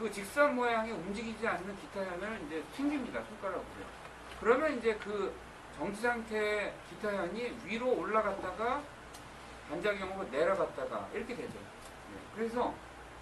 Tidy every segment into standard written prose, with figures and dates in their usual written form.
그 직선 모양이 움직이지 않는 기타 현을 이제 튕깁니다. 손가락으로요. 그러면 이제 그 정지 상태의 기타 현이 위로 올라갔다가 반작용으로 내려갔다가 이렇게 되죠. 네. 그래서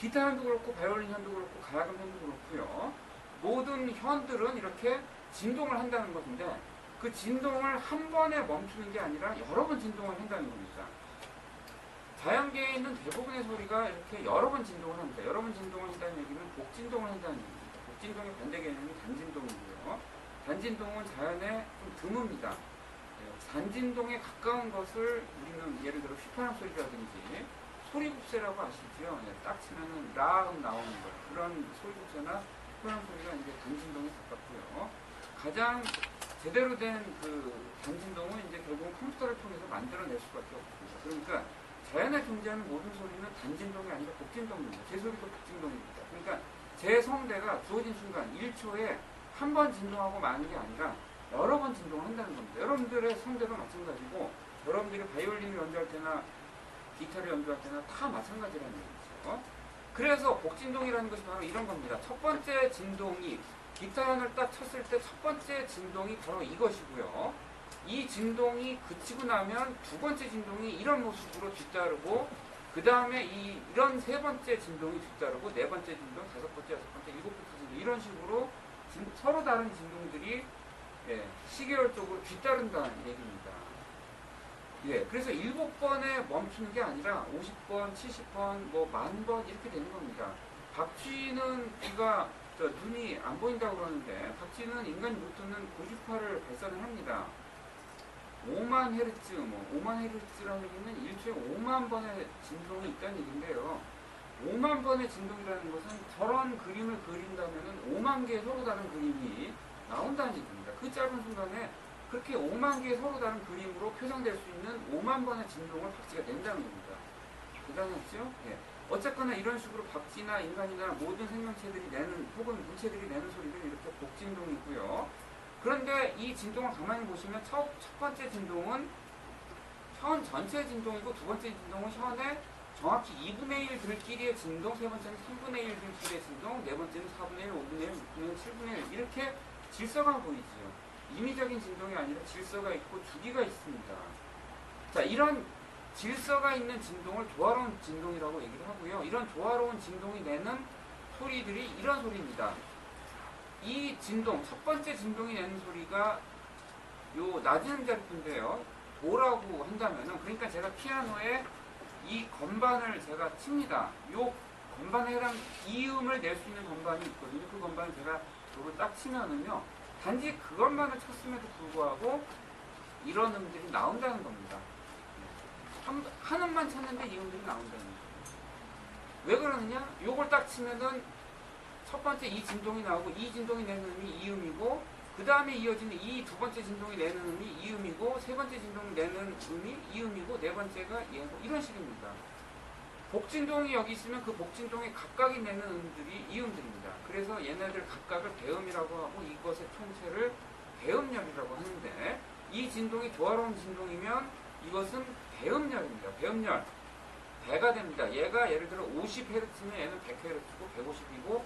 기타 현도 그렇고 바이올린 현도 그렇고 가야금 현도 그렇고요. 모든 현들은 이렇게 진동을 한다는 것인데 그 진동을 한 번에 멈추는 게 아니라 여러 번 진동을 한다는 겁니다. 자연계에 있는 대부분의 소리가 이렇게 여러 번 진동을 합니다. 여러 번 진동을 한다는 얘기는 복진동을 한다는 얘기입니다. 복진동의 반대 개념이 단진동이고요. 단진동은 자연에 좀 드뭅니다. 단진동에 가까운 것을 우리는 예를 들어 휘파람 소리라든지 소리국세라고 아시죠? 딱 치면은 라음 나오는 것 그런 소리국세나 휘파람 소리가 이제 단진동에 가깝고요. 가장 제대로 된 그 단진동은 이제 결국 컴퓨터를 통해서 만들어낼 수밖에 없습니다. 그러니까 자연에 존재하는 모든 소리는 단진동이 아니라 복진동입니다. 제 소리도 복진동입니다. 그러니까 제 성대가 주어진 순간 1초에 한 번 진동하고 마는 게 아니라 여러 번 진동을 한다는 겁니다. 여러분들의 성대도 마찬가지고 여러분들이 바이올린을 연주할 때나 기타를 연주할 때나 다 마찬가지라는 얘기죠. 그래서 복진동이라는 것이 바로 이런 겁니다. 첫 번째 진동이 기타 현을 딱 쳤을 때 첫 번째 진동이 바로 이것이고요. 이 진동이 그치고 나면 두 번째 진동이 이런 모습으로 뒤따르고 그 다음에 이런 세 번째 진동이 뒤따르고 네 번째 진동, 다섯 번째, 여섯 번째, 일곱 번째 진동 이런 식으로 서로 다른 진동들이 시계열적으로 뒤따른다는 얘기입니다. 그래서 7번에 멈추는 게 아니라 50번, 70번, 뭐 10,000번 이렇게 되는 겁니다. 박쥐는 귀가 눈이 안 보인다고 그러는데 박쥐는 인간 루트는 98을 발산을 합니다. 5만 헤르츠, 5만 헤르츠라는 얘기는 1초에 5만 번의 진동이 있다는 얘기인데요. 5만 번의 진동이라는 것은 저런 그림을 그린다면 5만 개의 서로 다른 그림이 나온다는 얘기입니다. 그 짧은 순간에 그렇게 5만 개의 서로 다른 그림으로 표상될 수 있는 5만 번의 진동을 박쥐가 낸다는 겁니다. 대단하죠? 어쨌거나 이런 식으로 박쥐나 인간이나 모든 생명체들이 내는 혹은 물체들이 내는 소리는 이렇게 복진동이고요. 그런데 이 진동을 가만히 보시면 첫 번째 진동은 현 전체의 진동이고 두 번째 진동은 현의 정확히 2분의 1 들끼리의 진동, 세 번째는 3분의 1 들끼리의 진동, 네 번째는 4분의 1, 5분의 1, 6분의 1, 7분의 1 이렇게 질서가 보이지요. 임의적인 진동이 아니라 질서가 있고 주기가 있습니다. 자, 이런 질서가 있는 진동을 조화로운 진동이라고 얘기를 하고요. 이런 조화로운 진동이 내는 소리들이 이런 소리입니다. 이 진동, 첫 번째 진동이 내는 소리가 요 낮은 음자리인데요. 도라고 한다면은, 그러니까 제가 피아노에 이 건반을 제가 칩니다. 요 건반에 해당 이음을 낼 수 있는 건반이 있거든요. 그 건반을 제가 요걸 딱 치면은요. 단지 그것만을 쳤음에도 불구하고 이런 음들이 나온다는 겁니다. 한 음만 쳤는데 이 음들이 나온다는 거예요. 왜 그러느냐? 요걸 딱 치면은 첫 번째 이 진동이 나오고 이 진동이 내는 음이 이 음이고 그 다음에 이어지는 이 두 번째 진동이 내는 음이 이 음이고 세 번째 진동이 내는 음이 이 음이고 네 번째가 얘고 이런 식입니다. 복진동이 여기 있으면 그 복진동에 각각이 내는 음들이 이 음들입니다. 그래서 얘네들 각각을 배음이라고 하고 이것의 총체를 배음열이라고 하는데 이 진동이 조화로운 진동이면 이것은 배음열입니다. 배음열. 배가 됩니다. 얘가 예를 들어 50Hz면 얘는 100Hz고 150이고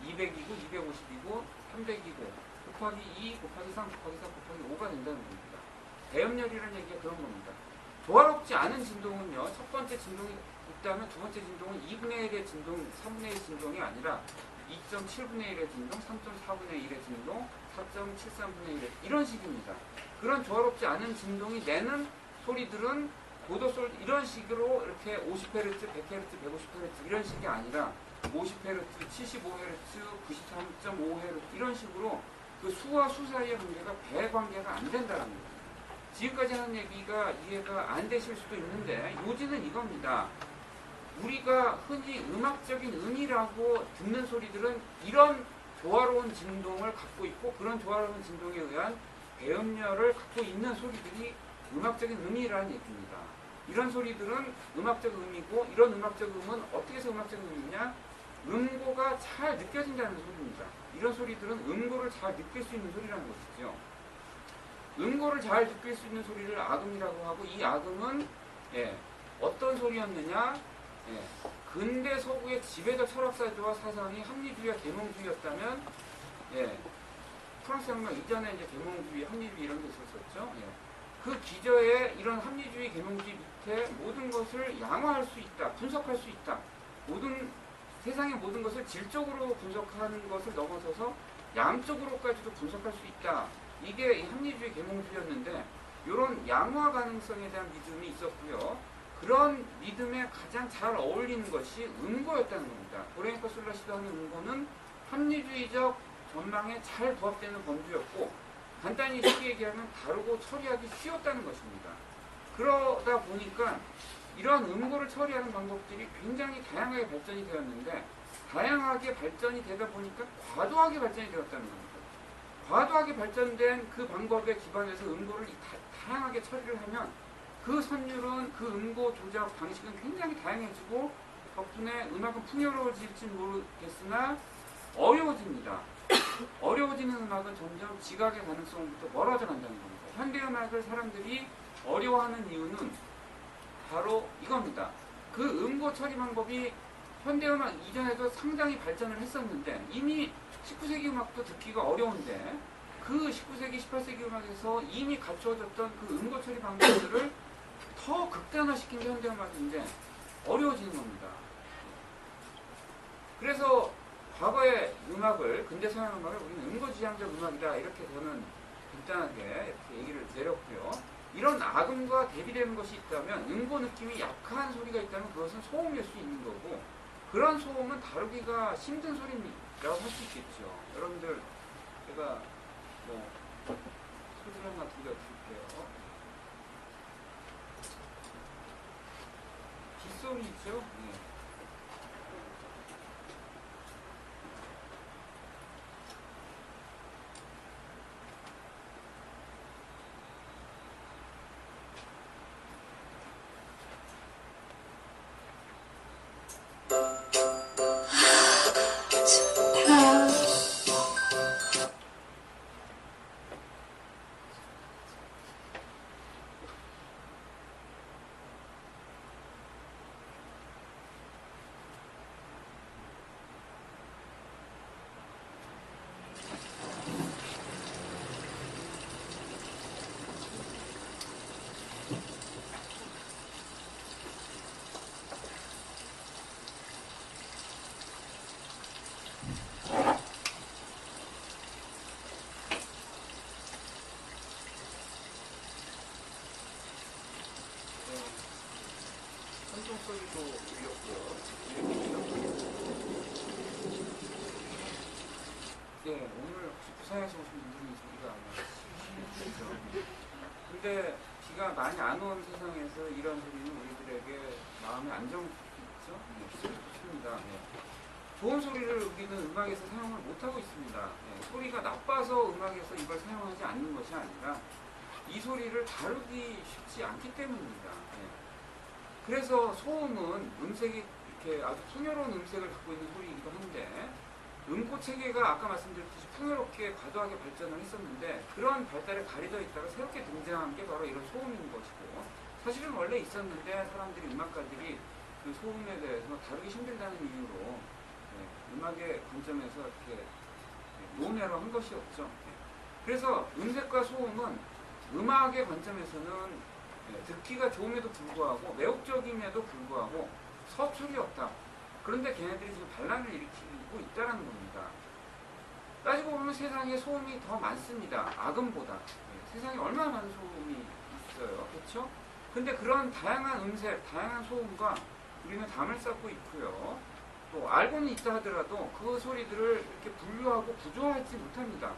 200이고 250이고 300이고 곱하기 2 곱하기 3 곱하기 4 곱하기 5가 된다는 겁니다. 배음열이라는 얘기가 그런 겁니다. 조화롭지 않은 진동은요. 첫 번째 진동이 있다면 두 번째 진동은 2분의 1의 진동, 3분의 1 진동이 아니라 2.7분의 1의 진동, 3.4분의 1의 진동, 4.73분의 1의 이런 식입니다. 그런 조화롭지 않은 진동이 내는 소리들은 고도솔 이런 식으로 이렇게 50Hz, 100Hz, 150Hz 이런 식이 아니라 50Hz, 75Hz, 93.5Hz 이런 식으로 그 수와 수 사이의 관계가 배 관계가 안 된다는 거예요. 지금까지 하는 얘기가 이해가 안 되실 수도 있는데 요지는 이겁니다. 우리가 흔히 음악적인 음이라고 듣는 소리들은 이런 조화로운 진동을 갖고 있고 그런 조화로운 진동에 의한 배음열을 갖고 있는 소리들이 음악적인 음이라는 얘기입니다. 이런 소리들은 음악적 음이고 이런 음악적 음은 어떻게 해서 음악적 음이냐? 음고가 잘 느껴진다는 소리입니다. 이런 소리들은 음고를 잘 느낄 수 있는 소리라는 것이죠. 음고를 잘 느낄 수 있는 소리를 악음이라고 하고 이 악음은 어떤 소리였느냐? 예. 근대 서구의 지배적 철학사조와 사상이 합리주의와 계몽주의였다면, 예. 프랑스 혁명 이전에 이제 계몽주의, 합리주의 이런 게 있었었죠. 예. 그 기저에 이런 합리주의, 계몽주의 밑에 모든 것을 양화할 수 있다, 분석할 수 있다. 세상의 모든 것을 질적으로 분석하는 것을 넘어서서 양적으로까지도 분석할 수 있다. 이게 합리주의, 계몽주의였는데 이런 양화 가능성에 대한 믿음이 있었고요. 그런 믿음에 가장 잘 어울리는 것이 음고였다는 겁니다. 고레니카 솔라시도 하는 음고는 합리주의적 전망에 잘 부합되는 범주였고 간단히 쉽게 얘기하면 다루고 처리하기 쉬웠다는 것입니다. 그러다 보니까 이런 음고를 처리하는 방법들이 굉장히 다양하게 발전이 되었는데 다양하게 발전이 되다 보니까 과도하게 발전이 되었다는 겁니다. 과도하게 발전된 그 방법에 기반해서 음고를 다양하게 처리를 하면 그 선율은 그 음고 조작 방식은 굉장히 다양해지고 덕분에 음악은 풍요로워질지 모르겠으나 어려워집니다. 어려워지는 음악은 점점 지각의 가능성부터 멀어져 간다는 겁니다. 현대음악을 사람들이 어려워하는 이유는 바로 이겁니다. 그 음고 처리 방법이 현대음악 이전에도 상당히 발전을 했었는데 이미 19세기 음악도 듣기가 어려운데 그 19세기, 18세기 음악에서 이미 갖추어졌던 그 음고 처리 방법들을 더 극단화시킨 게 현대음악인데 어려워지는 겁니다. 그래서 과거의 음악을, 근대 서양 음악을 우리는 음고지향적 음악이다 이렇게 저는 간단하게 이렇게 얘기를 내렸고요. 이런 악음과 대비되는 것이 있다면 음고 느낌이 약한 소리가 있다면 그것은 소음일 수 있는 거고 그런 소음은 다루기가 힘든 소리라고 할 수 있겠죠. 여러분들 제가 뭐 소리 하나 들려드릴게요. 빗소리 있죠? 네. 소리도 들렸고요. 네, 오늘 혹시 부산에서 오신 분들은 소리가 안 나시죠? 근데 비가 많이 안 온 세상에서 이런 소리는 우리들에게 마음의 안정을 주죠? 네, 좋습니다. 네. 좋은 소리를 우리는 음악에서 사용을 못하고 있습니다. 네, 소리가 나빠서 음악에서 이걸 사용하지 않는 것이 아니라 이 소리를 다루기 쉽지 않기 때문입니다. 네. 그래서 소음은 음색이 이렇게 아주 풍요로운 음색을 갖고 있는 소리이기도 한데 음고 체계가 아까 말씀드렸듯이 풍요롭게 과도하게 발전을 했었는데 그런 발달에 가려져 있다가 새롭게 등장한 게 바로 이런 소음인 것이고 사실은 원래 있었는데 사람들이 음악가들이 그 소음에 대해서 다루기 힘들다는 이유로 음악의 관점에서 이렇게 논외로 한 것이었죠. 그래서 음색과 소음은 음악의 관점에서는 듣기가 좋음에도 불구하고 매혹적임에도 불구하고 서툴이 없다. 그런데 걔네들이 지금 반란을 일으키고 있다는 겁니다. 따지고 보면 세상에 소음이 더 많습니다. 악음보다. 세상에 얼마나 많은 소음이 있어요. 그렇죠? 근데 그런 다양한 음색, 다양한 소음과 우리는 담을 쌓고 있고요. 또 알고는 있다 하더라도 그 소리들을 이렇게 분류하고 구조화하지 못합니다.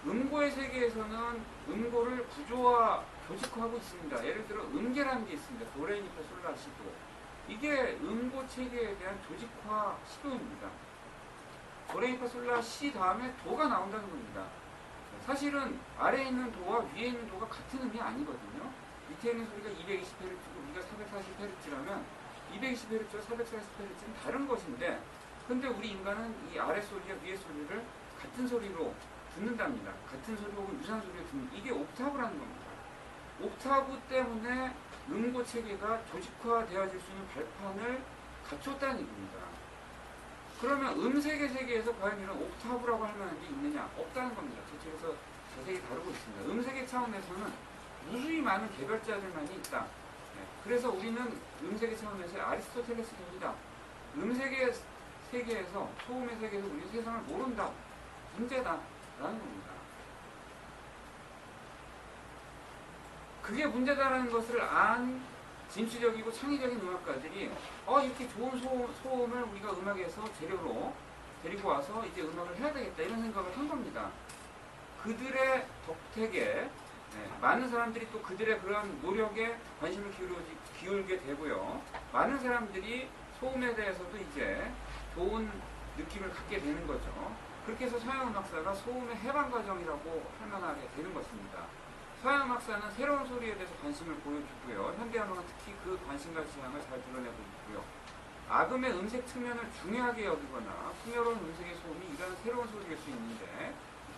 음고의 세계에서는 음고를 구조화, 조직화하고 있습니다. 예를 들어 음계라는 게 있습니다. 도레미파 솔라시도. 이게 음고 체계에 대한 조직화 시도입니다. 도레미파 솔라시 다음에 도가 나온다는 겁니다. 사실은 아래에 있는 도와 위에 있는 도가 같은 음이 아니거든요. 밑에 있는 소리가 220Hz고 우리가 440Hz라면 220Hz와 440Hz는 다른 것인데 근데 우리 인간은 이 아래 소리와 위에 소리를 같은 소리로 듣는답니다. 같은 소리 혹은 유사한 소리를 듣는 이게 옥타브라는 겁니다. 옥타브 때문에 음고 체계가 조직화되어질 수 있는 발판을 갖췄다는 얘기입니다. 그러면 음색의 세계에서 과연 이런 옥타브라고 할 만한 게 있느냐? 없다는 겁니다. 제 책에서 자세히 다루고 있습니다. 음색의 차원에서는 무수히 많은 개별자들만이 있다. 네. 그래서 우리는 음색의 차원에서 아리스토텔레스 됩니다. 음색의 세계에서, 소음의 세계에서 우리 세상을 모른다. 문제다. 라는 겁니다. 그게 문제다라는 것을 안 진취적이고 창의적인 음악가들이 이렇게 좋은 소음을 우리가 음악에서 재료로 데리고 와서 이제 음악을 해야 되겠다 이런 생각을 한 겁니다. 그들의 덕택에 많은 사람들이 또 그들의 그런 노력에 관심을 기울게 되고요. 많은 사람들이 소음에 대해서도 이제 좋은 느낌을 갖게 되는 거죠. 그렇게 해서 서양음악사가 소음의 해방과정이라고 할 만하게 되는 것입니다. 서양음악사는 새로운 소리에 대해서 관심을 보여주고요. 현대음악은 특히 그 관심과 지향을 잘 드러내고 있고요. 악음의 음색 측면을 중요하게 여기거나 풍요로운 음색의 소음이 이런 새로운 소리일 수 있는데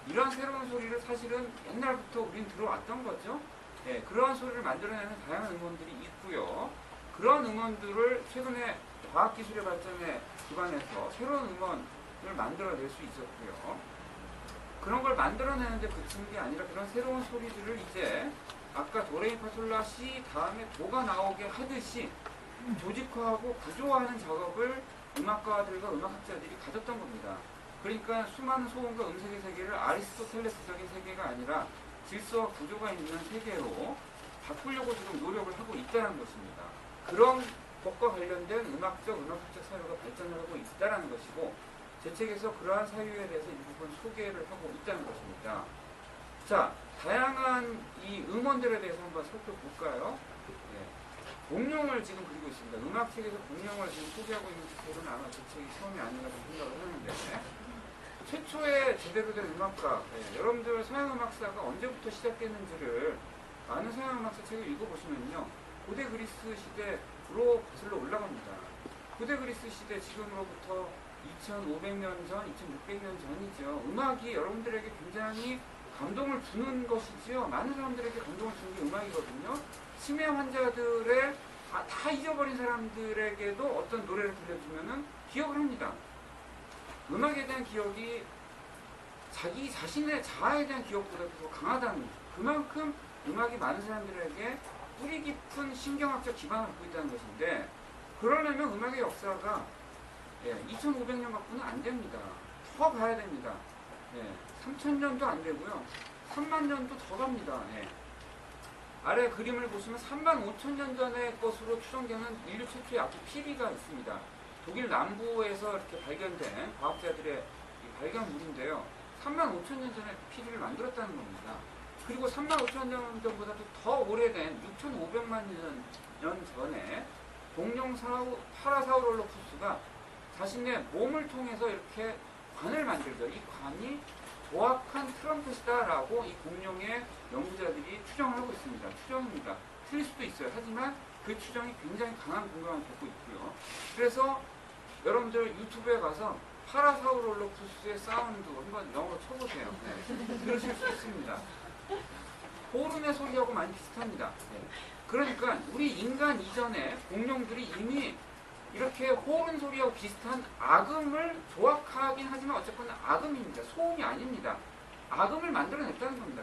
이런 새로운 소리를 사실은 옛날부터 우린 들어왔던 거죠. 네, 그러한 소리를 만들어내는 다양한 음원들이 있고요. 그런 음원들을 최근에 과학기술의 발전에 기반해서 새로운 음원을 만들어낼 수 있었고요. 그런 걸 만들어내는데 그치는 게 아니라 그런 새로운 소리들을 이제 아까 도레미파솔라 시 다음에 도가 나오게 하듯이 조직화하고 구조화하는 작업을 음악가들과 음악학자들이 가졌던 겁니다. 그러니까 수많은 소음과 음색의 세계를 아리스토텔레스적인 세계가 아니라 질서와 구조가 있는 세계로 바꾸려고 지금 노력을 하고 있다는 것입니다. 그런 것과 관련된 음악학적 사유가 발전을 하고 있다는 것이고 제 책에서 그러한 사유에 대해서 일부분 소개를 하고 있다는 것입니다. 자, 다양한 이 음원들에 대해서 한번 살펴볼까요? 네. 공룡을 지금 그리고 있습니다. 음악책에서 공룡을 지금 소개하고 있는 책은 아마 제 책이 처음이 아닌가 생각을 하는데 최초의 제대로 된 음악가, 여러분들 서양음악사가 언제부터 시작됐는지를 많은 서양음악사 책을 읽어보시면요. 고대 그리스 시대로 거슬러 올라갑니다. 고대 그리스 시대 지금으로부터 2500년 전, 2600년 전이죠. 음악이 여러분들에게 굉장히 감동을 주는 것이지요. 많은 사람들에게 감동을 주는 게 음악이거든요. 치매 환자들의 다 잊어버린 사람들에게도 어떤 노래를 들려주면은 기억을 합니다. 음악에 대한 기억이 자기 자신의 자아에 대한 기억보다 더 강하다는 거죠. 그만큼 음악이 많은 사람들에게 뿌리 깊은 신경학적 기반을 갖고 있다는 것인데 그러려면 음악의 역사가 2500년 갖고는 안 됩니다. 더 가야 됩니다. 3000년도 안 되고요. 3만년도 더 갑니다. 아래 그림을 보시면 35,000년 전의 것으로 추정되는 인류 최초의 악기 피리가 있습니다. 독일 남부에서 이렇게 발견된 과학자들의 발견물인데요. 35,000년 전에 피리를 만들었다는 겁니다. 그리고 35,000년 전보다도 더 오래된 6,500만 년 전에 공룡 파라사우롤로푸스가 자신의 몸을 통해서 이렇게 관을 만들죠. 이 관이 조악한 트럼펫이다라고 이 공룡의 연구자들이 추정을 하고 있습니다. 추정입니다. 틀릴 수도 있어요. 하지만 그 추정이 굉장히 강한 공감을 받고 있고요. 그래서 여러분들 유튜브에 가서 파라사우롤로푸스의 사운드 한번 영어로 쳐보세요. 들으실 수 있습니다. 호른의 소리하고 많이 비슷합니다. 그러니까 우리 인간 이전에 공룡들이 이미 이렇게 호른 소리하고 비슷한 악음을 조악하긴 하지만 어쨌거나 악음입니다. 소음이 아닙니다. 악음을 만들어냈다는 겁니다.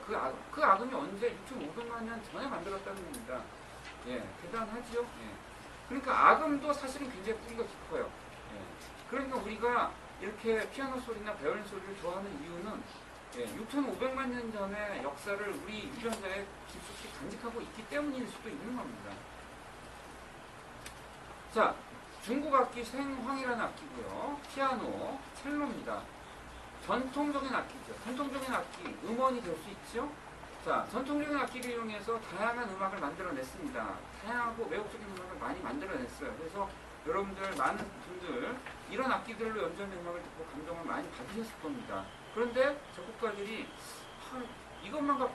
그 악음이 언제 6,500만 년 전에 만들었다는 겁니다. 대단하죠? 그러니까 악음도 사실은 굉장히 뿌리가 깊어요. 그러니까 우리가 이렇게 피아노 소리나 바이올린 소리를 좋아하는 이유는 6,500만 년 전의 역사를 우리 유전자에 깊숙이 간직하고 있기 때문일 수도 있는 겁니다. 자, 중국 악기 생황이라는 악기고요. 피아노, 첼로입니다. 전통적인 악기죠. 전통적인 악기, 음원이 될 수 있죠. 자, 전통적인 악기를 이용해서 다양한 음악을 만들어냈습니다. 다양하고 매혹적인 음악을 많이 만들어냈어요. 그래서 여러분들, 많은 분들 이런 악기들로 연주하는 음악을 듣고 감동을 많이 받으셨을 겁니다. 그런데 작곡가들이 이것만 갖고